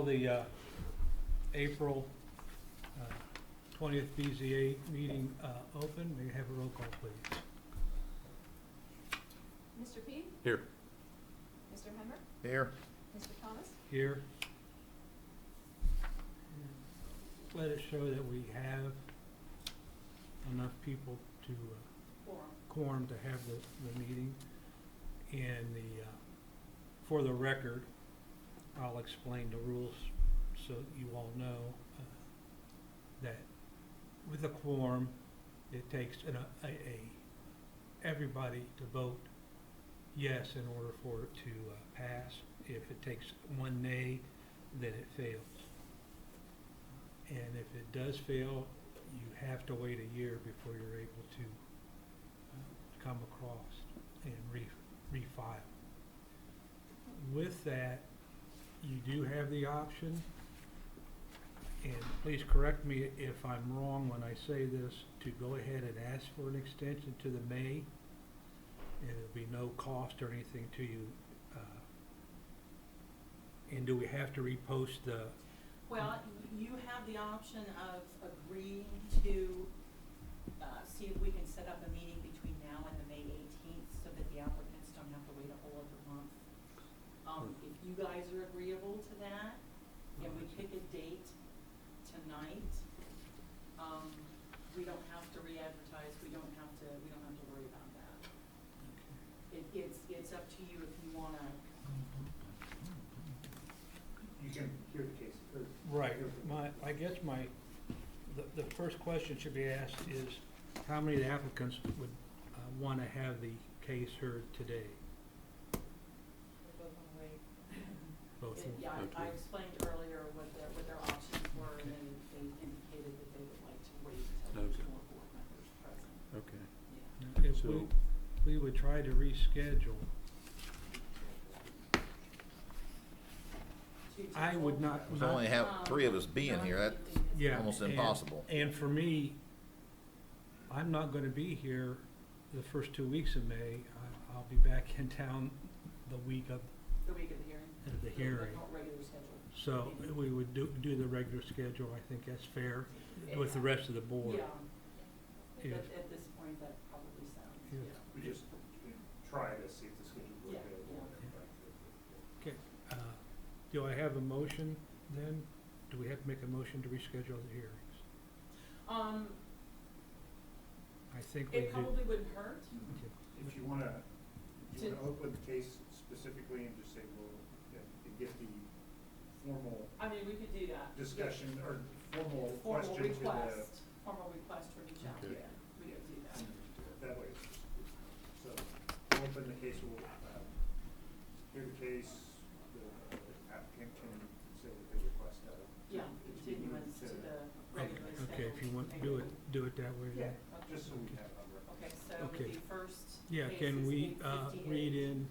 call the April 20th BZA meeting open. May I have a roll call, please? Mr. P? Here. Mr. Hemmer? Here. Mr. Thomas? Here. Let it show that we have enough people to quorum to have the meeting. And for the record, I'll explain the rules so you all know that with a quorum, it takes everybody to vote yes in order for it to pass. If it takes one nay, then it fails. And if it does fail, you have to wait a year before you're able to come across and refile. With that, you do have the option, and please correct me if I'm wrong when I say this, to go ahead and ask for an extension to the May, and there'll be no cost or anything to you. And do we have to repost the? Well, you have the option of agreeing to see if we can set up a meeting between now and the May 18th so that the applicants don't have to wait a whole other month. If you guys are agreeable to that, and we pick a date tonight, we don't have to re-advertise. We don't have to worry about that. It's up to you if you want to. You can hear the case heard. Right. I guess the first question should be asked is, how many of the applicants would want to have the case heard today? Both. Yeah, I explained earlier what their options were, and then they indicated that they would like to wait until there's more board members present. Okay. Yeah. If So- we would try to reschedule, I would not. We only have three of us being here. That's Yeah, almost and- impossible. And for me, I'm not going to be here the first 2 weeks of May. I'll be back in town the week of The week of the hearing. the hearing. Regular schedule. So we would do the regular schedule. I think that's fair with the rest of the board. Yeah. Yeah. At this point, that probably sounds, Yeah. yeah. We just try to see if the schedule will Yeah, available. yeah. Okay. Do I have a motion then? Do we have to make a motion to reschedule the hearings? I think we It do. probably wouldn't hurt. Okay. If you wanna open the case specifically and just say, well, and get the formal I mean, we could do that. discussion or formal Formal question to the. formal request for reach out, Okay. yeah, we could do that. That way, so we'll open the case, we'll hear the case, the applicant can say that they request a. Yeah, continuance to the regularly scheduled. Okay, if you want to do it that way Yeah, then. just so we have it on record. Okay, so Okay. the first Yeah, case can is we 858. read in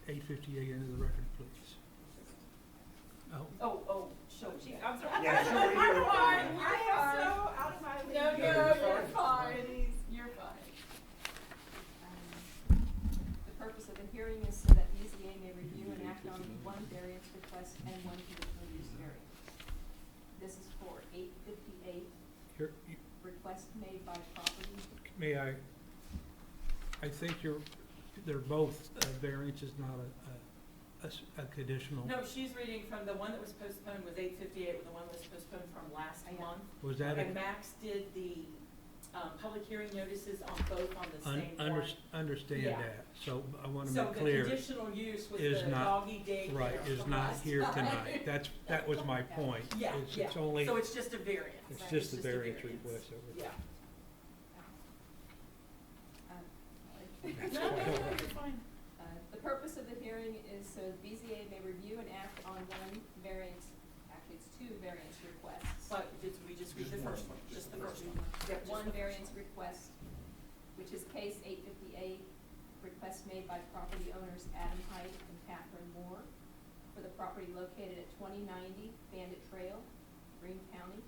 858 into the record, please? Oh, show me. I'm sorry. Yeah, show me. I'm fine, you're I am fine. so out of my league. No, you're fine, you're fine. The purpose of the hearing is so that BZA may review and act on one variance request and one conditional use variance. This is for 858, Here, request made by property. may I think they're both variances, not a conditional. No, she's reading from the one that was postponed was 858, the one that was postponed from last I know. month. Was that And Max did the public hearing notices on both on the same warrant. understand Yeah. that, so I want to So make the clear. conditional use was is the not- doggy daycare Right, is from not last here time. tonight. That was my point. Yeah, It's yeah. only, So it's just a variance. it's right? just a a variance request that we're. Yeah. That's No, no, quite no, all right. you're fine. The purpose of the hearing is so BZA may review and act on one variance, actually it's two variance requests. But we just read the first one, just the first one. Yep, just One the first variance one. request, which is case 858, request made by property owners Adam Height and Catherine Moore for the property located at 2090 Bandit Trail, Greene County.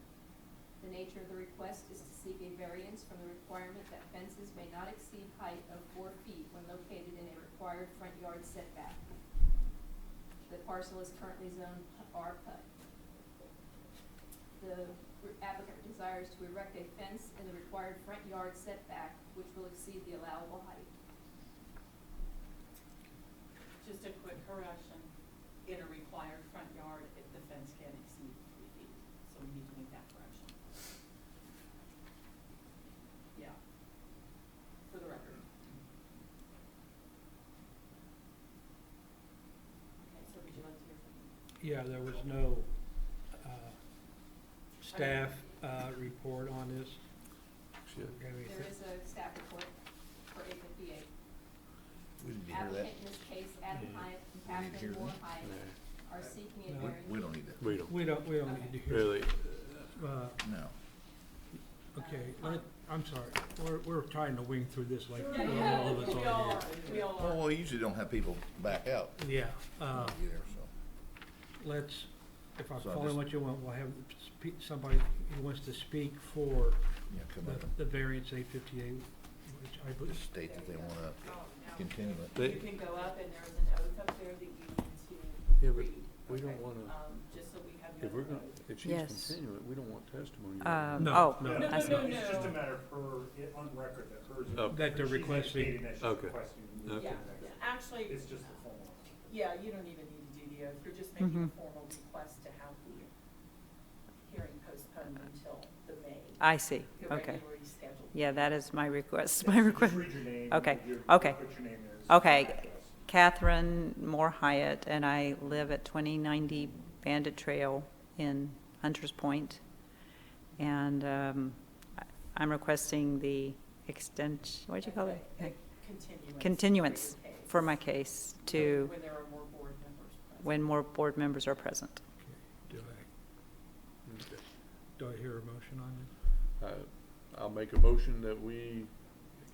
The nature of the request is to seek a variance from the requirement that fences may not exceed height of 4 feet when located in a required front yard setback. The parcel is currently zoned R PUD. The applicant desires to erect a fence in the required front yard setback, which will exceed the allowable height. Just a quick correction, in a required front yard, if the fence can exceed 3 feet, so we need to make that correction. Yeah, for the record. Okay, so would you like to hear from me? Yeah, there was no staff report on this. Shit. Have anything? There is a staff report for 858. We didn't hear that. Applicant in this case, Adam Yeah. Hyatt and We didn't hear Catherine Moore that. Hyatt Nah, are seeking a No. variance. We don't need that. we don't, We don't need to hear. really. No. Okay, I'm sorry, we're trying to wing through this like Yeah, all of us we are all here. are, we all Well, are. we usually don't have people back out Yeah, either, so. let's, if I'm So I following just- what you want, we'll have somebody who wants to speak for Yeah, come on. the variance 858, which I believe. Just state that they wanna Oh, no. continue it. They- You can go up and there's an oath up there that you need to Yeah, but read. we don't okay? wanna- Just so we have If your we're gonna, oath. if she's Yes. continuing, we don't want testimony. No, Oh, no. No, I see. no, it's just a no. matter of her, on record, that hers. Oh. That they're she's requesting- stating that she's Okay. requesting to move Okay. Yeah, to the yeah, next. actually, It's just the formal. yeah, you don't even need to do the oath, you're just making a Mhm. formal request to have the hearing postponed until the May, I see, the okay. regularly scheduled. Yeah, that is my request, Yeah, my so request. Just read your name. Okay, your- okay. What your name is. Okay. address. Catherine Moore Hyatt, and I live at 2090 Bandit Trail in Hunters Point. And I'm requesting the what'd you call it? Continuance for your case. For my case to When there are more board members present. when more board members are present. Okay, Okay. do I hear a motion on this? I'll make a motion that we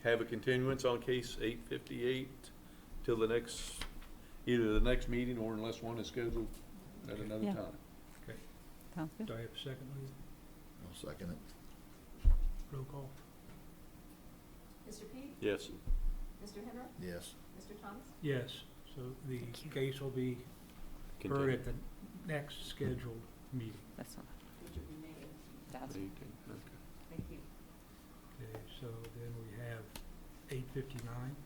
have a continuance on case 858 till the next, either the next meeting or unless one is scheduled at another Yeah. time. Okay, Sounds good? do I have a second, Lee? I'll second it. Roll call? Mr. P? Yes. Mr. Henry? Yes. Mr. Thomas? Yes, so the Thank you. case will be heard Continue. at the next scheduled meeting. That's all. Which would be May 18th. That's 18, okay. Thank you. Okay, so then we have 859.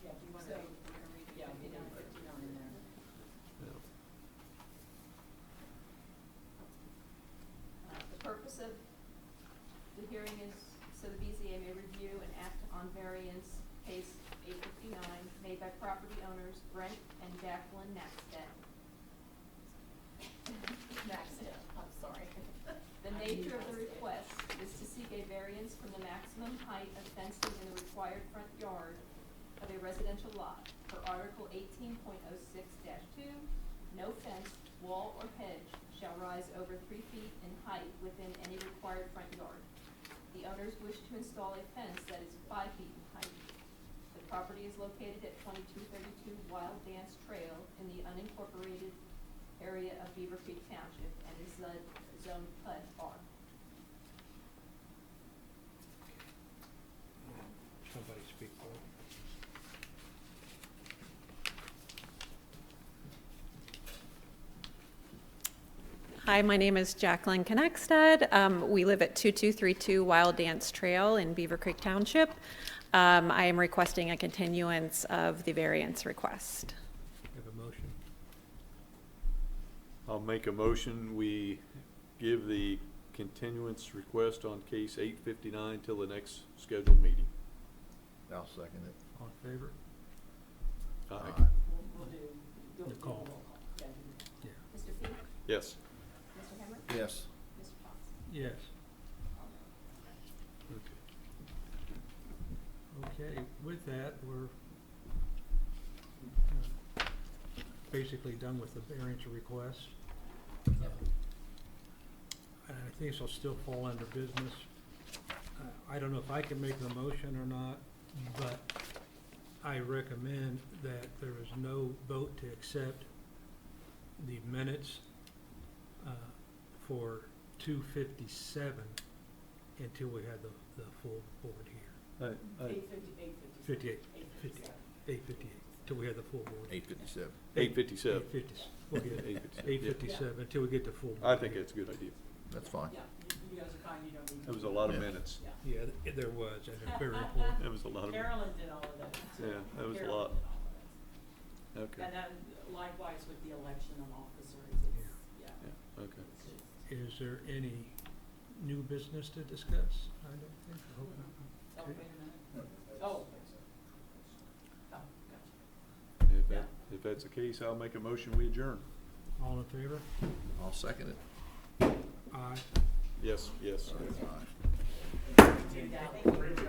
Yeah, do you want So, to? we're gonna read Yeah, 59. 59 in there. Yeah. The purpose of the hearing is so the BZA may review and act on variance case 859 made by property owners Brent and Jacqueline Maxted. Maxted, I'm sorry. The nature of the request is to seek a variance from the maximum height of fencing in the required front yard of a residential lot per Article 18.06-2. No fence, wall, or hedge shall rise over 3 feet in height within any required front yard. The owners wish to install a fence that is 5 feet in height. The property is located at 2232 Wild Dance Trail in the unincorporated area of Beavercreek Township and is zoned PUD R. Somebody speak for it. Hi, my name is Jacqueline Knackstead. We live at 2232 Wild Dance Trail in Beavercreek Township. I am requesting a continuance of the variance request. Have a motion? I'll make a motion, we give the continuance request on case 859 till the next scheduled meeting. I'll second it. All in favor? Aye. We'll do. you'll do Call. roll call. Yeah, do- Yeah. Mr. P? Yes. Mr. Henry? Yes. Mr. Thomas? Yes. Okay, with that, we're basically done with the variance request. And I think this will still fall under business. I don't know if I can make the motion or not, but I recommend that there is no vote to accept the minutes for 257 until we have the full board here. 858. 58. 858. till we have the full board. 8:57. 8:57. 8:50, we'll get 8:57, 8:57, until we get the full board. I think that's a good idea. That's fine. Yeah, you guys are kind, you don't need. That was a lot of Yeah. minutes. Yeah. Yeah, there was, and it's very important. That was a lot of, Carolyn did all of that. Yeah, that was a Carolyn lot. did all of that. okay, And then likewise with the election of officers, it's, yeah. yeah, okay. Is there any new business to discuss? I don't think, I hope not. Oh, Okay. wait a minute. No, that's- Oh. that's- Oh, gotcha. If that, Yeah. if that's the case, I'll make a motion, we adjourn. All in favor? I'll second it. Aye. Yes, yes. Aye. Thank you.